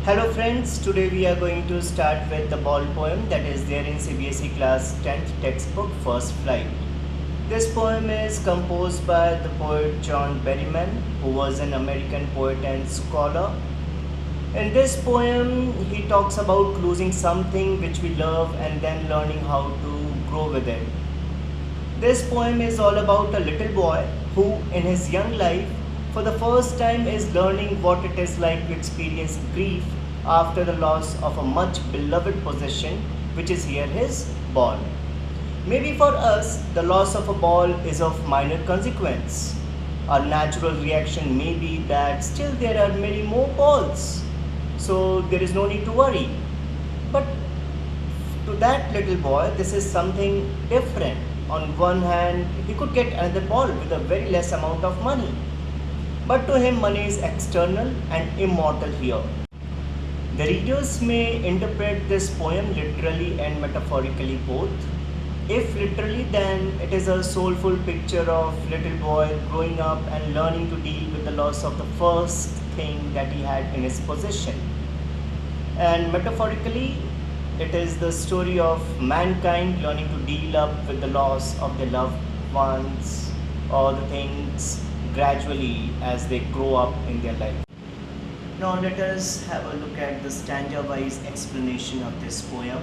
Hello friends, today we are going to start with the ball poem that is there in CBSE class 10th textbook First Flight. This poem is composed by the poet John Berryman, who was an American poet and scholar. In this poem, he talks about losing something which we love and then learning how to grow with it. This poem is all about a little boy who, in his young life, for the first time is learning what it is like to experience grief after the loss of a much beloved possession, which is here his ball. Maybe for us, the loss of a ball is of minor consequence. Our natural reaction may be that still there are many more balls, so there is no need to worry. But to that little boy, this is something different. On one hand, he could get another ball with a very less amount of money. But to him, money is external and immortal here. The readers may interpret this poem literally and metaphorically both. If literally, then it is a soulful picture of little boy growing up and learning to deal with the loss of the first thing that he had in his possession. And metaphorically, it is the story of mankind learning to deal up with the loss of their loved ones or the things gradually as they grow up in their life. Now let us have a look at the stanza-wise explanation of this poem.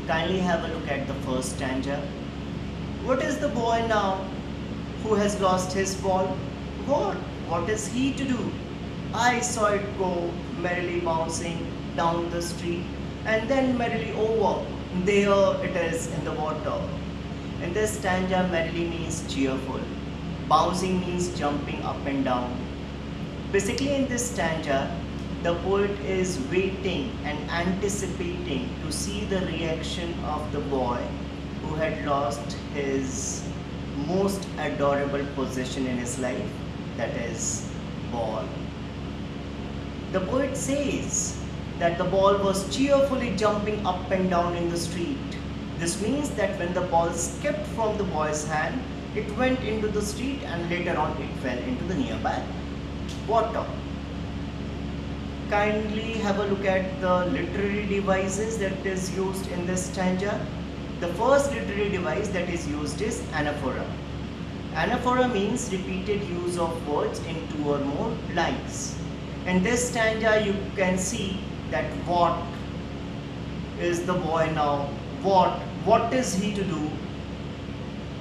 Kindly have a look at the first stanza. What is the boy now who has lost his ball? What? What is he to do? I saw it go merrily bouncing down the street and then merrily over. There it is in the water. In this stanza, merrily means cheerful. Bouncing means jumping up and down. Basically, in this stanza, the poet is waiting and anticipating to see the reaction of the boy who had lost his most adorable possession in his life, that is, ball. The poet says that the ball was cheerfully jumping up and down in the street. This means that when the ball skipped from the boy's hand, it went into the street and later on it fell into the nearby water. Kindly have a look at the literary devices that is used in this stanza. The first literary device that is used is anaphora. Anaphora means repeated use of words in two or more lines. In this stanza, you can see that what is the boy now, what is he to do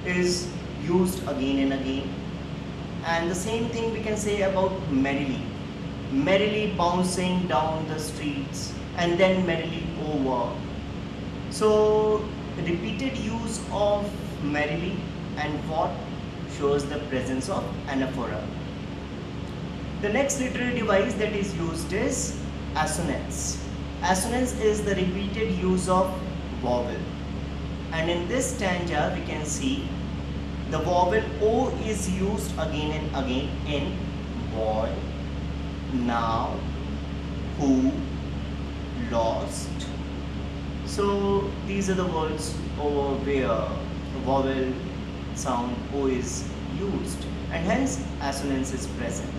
is used again and again. And the same thing we can say about merrily. Merrily bouncing down the streets and then merrily over. So repeated use of merrily and what shows the presence of anaphora. The next literary device that is used is assonance. Assonance is the repeated use of vowel. And in this stanza we can see the vowel O is used again and again in boy, now, who, lost. So these are the words over where the vowel sound O is used and hence assonance is present.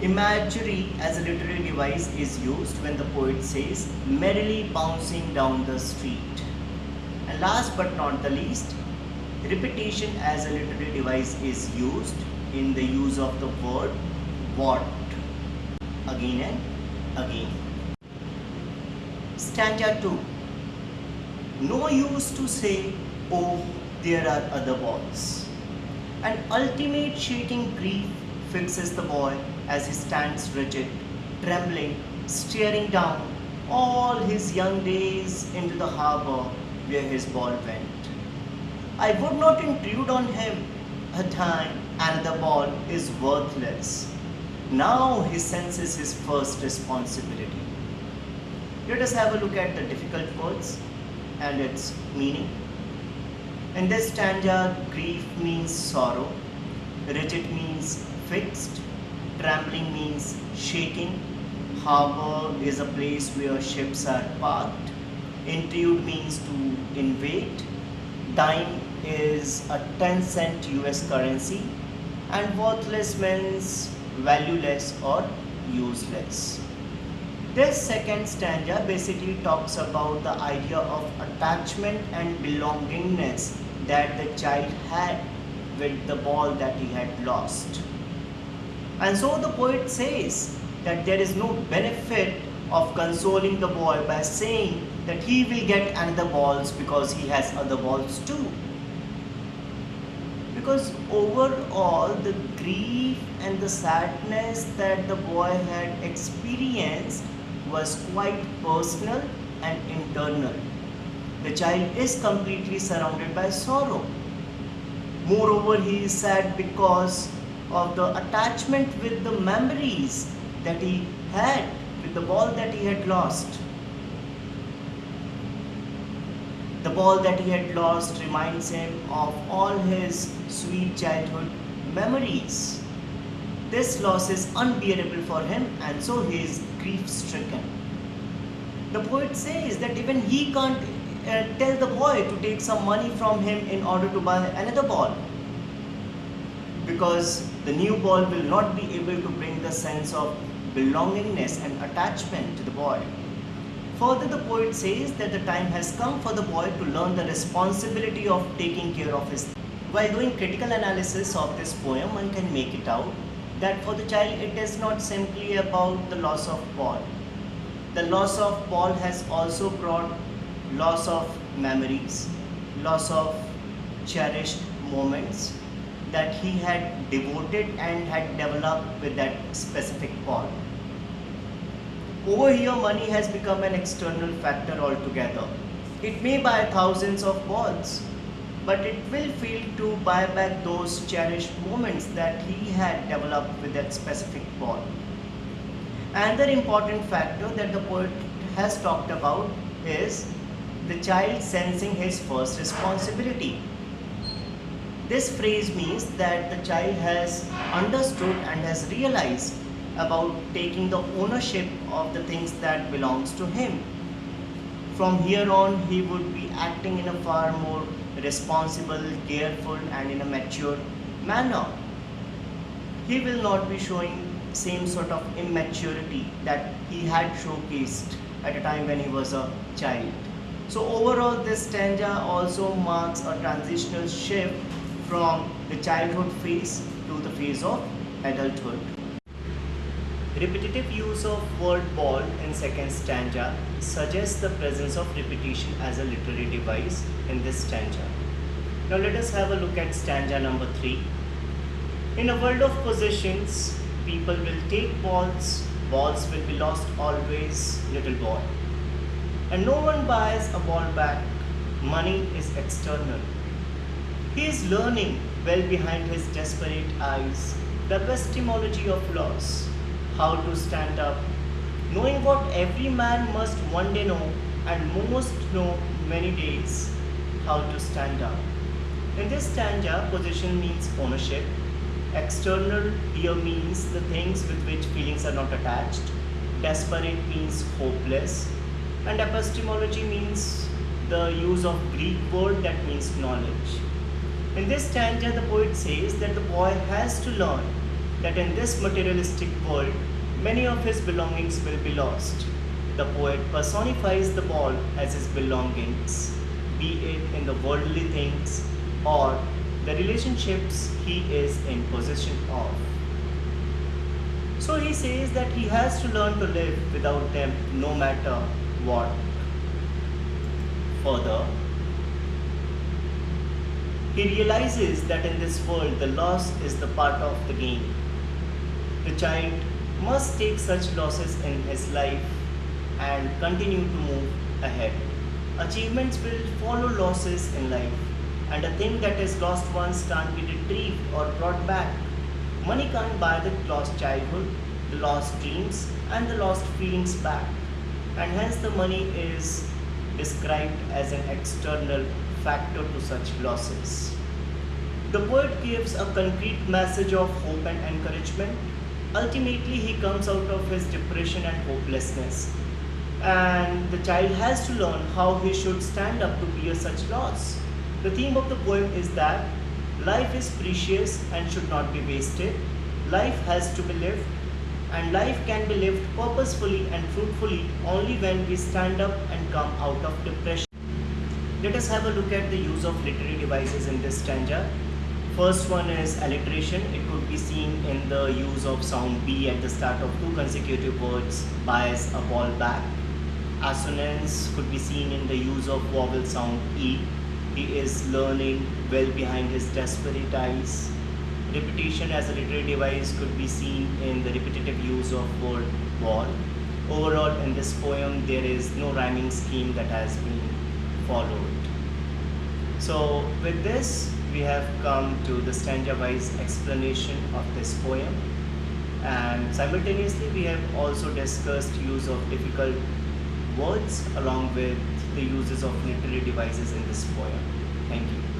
Imagery as a literary device is used when the poet says merrily bouncing down the street. And last but not the least, repetition as a literary device is used in the use of the word what again and again. Stanza 2. No use to say, oh, there are other balls. An ultimate shaking grief fixes the boy as he stands rigid, trembling, staring down all his young days into the harbor where his ball went. I would not intrude on him a time another ball is worthless. Now he senses his first responsibility. Let us have a look at the difficult words and its meaning. In this stanza, grief means sorrow, rigid means fixed, trembling means shaking, harbor is a place where ships are parked, intrude means to invade, dime is a 10-cent US currency, and worthless means valueless or useless. This second stanza basically talks about the idea of attachment and belongingness that the child had with the ball that he had lost. And so the poet says that there is no benefit of consoling the boy by saying that he will get another balls because he has other balls too. Because overall the grief and the sadness that the boy had experienced was quite personal and internal. The child is completely surrounded by sorrow. Moreover, he is sad because of the attachment with the memories that he had with the ball that he had lost. The ball that he had lost reminds him of all his sweet childhood memories. This loss is unbearable for him, and so he is grief stricken. The poet says that even he can't tell the boy to take some money from him in order to buy another ball, because the new ball will not be able to bring the sense of belongingness and attachment to the boy. Further, the poet says that the time has come for the boy to learn the responsibility of taking care of his. While doing critical analysis of this poem, one can make it out that for the child it is not simply about the loss of ball. The loss of ball has also brought loss of memories, loss of cherished moments that he had devoted and had developed with that specific ball. Over here, money has become an external factor altogether. It may buy thousands of balls, but it will fail to buy back those cherished moments that he had developed with that specific ball. Another important factor that the poet has talked about is the child sensing his first responsibility. This phrase means that the child has understood and has realized about taking the ownership of the things that belongs to him. From here on, he would be acting in a far more responsible, careful and in a mature manner. He will not be showing same sort of immaturity that he had showcased at a time when he was a child. So overall, this stanza also marks a transitional shift from the childhood phase to the phase of adulthood. Repetitive use of word ball in second stanza suggests the presence of repetition as a literary device in this stanza. Now let us have a look at stanza number 3. In a world of possessions, people will take balls, balls will be lost always, little boy. And no one buys a ball back, money is external. He is learning well behind his desperate eyes the epistemology of loss, how to stand up, knowing what every man must one day know and most know many days, how to stand up. In this stanza, possession means ownership, external here means the things with which feelings are not attached, desperate means hopeless, and epistemology means the use of Greek word that means knowledge. In this stanza, the poet says that the boy has to learn that in this materialistic world, many of his belongings will be lost. The poet personifies the ball as his belongings, be it in the worldly things or the relationships he is in possession of. So he says that he has to learn to live without them no matter what. Further, he realizes that in this world the loss is the part of the game. The child must take such losses in his life and continue to move ahead. Achievements will follow losses in life, and a thing that is lost once can't be retrieved or brought back. Money can't buy the lost childhood, the lost dreams, and the lost feelings back, and hence the money is described as an external factor to such losses. The poet gives a concrete message of hope and encouragement. Ultimately, he comes out of his depression and hopelessness, and the child has to learn how he should stand up to bear such loss. The theme of the poem is that life is precious and should not be wasted. Life has to be lived, And life can be lived purposefully and fruitfully only when we stand up and come out of depression. Let us have a look at the use of literary devices in this stanza. First one is alliteration. It could be seen in the use of sound B at the start of two consecutive words, buys a ball back. Assonance could be seen in the use of vowel sound E. He is learning well behind his desperate eyes. Repetition as a literary device could be seen in the repetitive use of word ball. Overall, in this poem, there is no rhyming scheme that has been followed. So, with this, we have come to the stanza-wise explanation of this poem, and simultaneously, we have also discussed use of difficult words along with the uses of literary devices in this poem. Thank you.